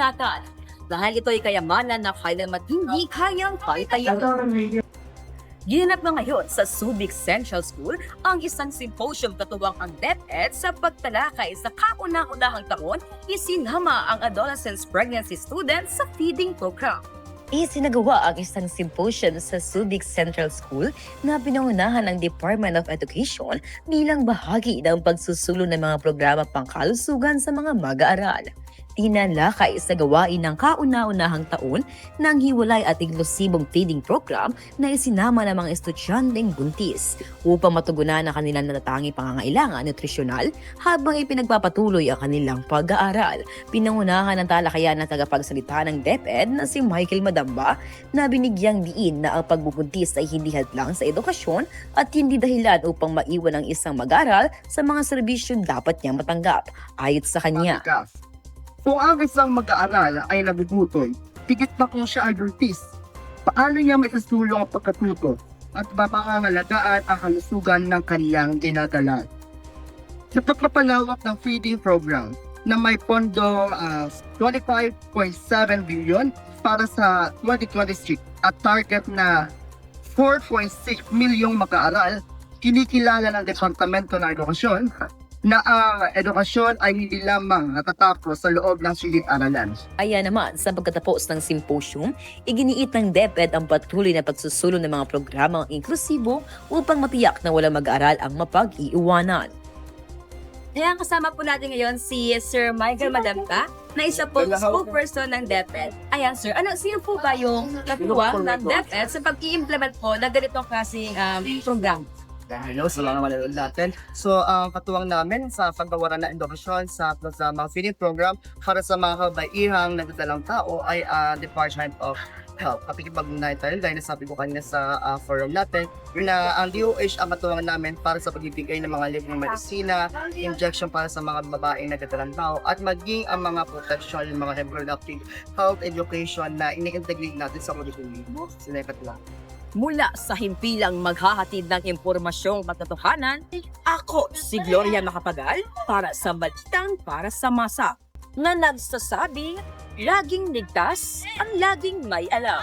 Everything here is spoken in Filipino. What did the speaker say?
ingatan dahil ito'y kayamanan na kailanman hindi kayang pantayan. Ginanap na ngayon sa Subic Central School ang isang symposium katuwang ang DepEd sa pagtalakay sa kauna-unahang taon isinama ang adolescent pregnancy students sa feeding program. Isinagawa ang isang symposium sa Subic Central School na pinangunahan ng Department of Education bilang bahagi ng pagsusulong ng mga programa pangkalusugan sa mga mag-aaral. Tinalakay sa gawain ng kauna-unahang taon ng hiwalay at inklusibong feeding program na isinama ng mga estudyanteng buntis upang matugunan ang kanilang natatanging pangangailangan nutrisyonal habang ipinagpapatuloy ang kanilang pag-aaral. Pinangunahan ng talakayan ng tagapagsalita ng DepEd na si Michael Madamba na binigyang diin na ang pagbubuntis ay hindi hadlang sa edukasyon at hindi dahilan upang maiwan ang isang mag-aaral sa mga serbisyon dapat niyang matanggap. Ayon sa kanya, kung ang isang mag-aaral ay nagugutoy, tigit na kung siya ay buntis, paano niya maisusulong ang pagkatuto at mapangangalagaan ang kalusugan ng kaniyang dinadala? Sa pagpapalawak ng feeding program na may pondo 25.7 billion para sa 2026 at target na 4.6 milyong mag-aaral, kinikilala ng Departamento ng Edukasyon na ang edukasyon ay hindi lamang natatapos sa loob ng silid-aralan. Kaya naman, sa pagkatapos ng symposium, iginiit ng DepEd ang patuloy na pagsusulong ng mga programang inklusibo upang matiyak na walang mag-aaral ang mapag-iiwanan. Kaya kasama po natin ngayon si Sir Michael Madamba na isa po spokesperson ng DepEd. Ayan sir, sino po ba yung katuwang ng DepEd sa pag-i-implement po ng ganitong klaseng program? Hello, salamat manonood natin. So, ang katuwang namin sa paggawa ng edukasyon sa mga feeding program para sa mga kabaihang nagdadalang tao ay Department of Health. Kapag-ibag-unay tayo, dahil nasabi ko kanina sa forum natin, na ang DOH ang katuwang namin para sa pagbibigay ng mga libreng medisina, injection para sa mga babaeng nagdadalang tao, at maging ang mga protection, yung mga reproductive health education na ini-integrate natin sa curriculum. Sinekat lang. Mula sa himpilang maghahatid ng impormasyong katotohanan, ako si Gloria Macapagal para sa Balitang para sa Masa na nagsasabing laging ligtas ang laging may alam.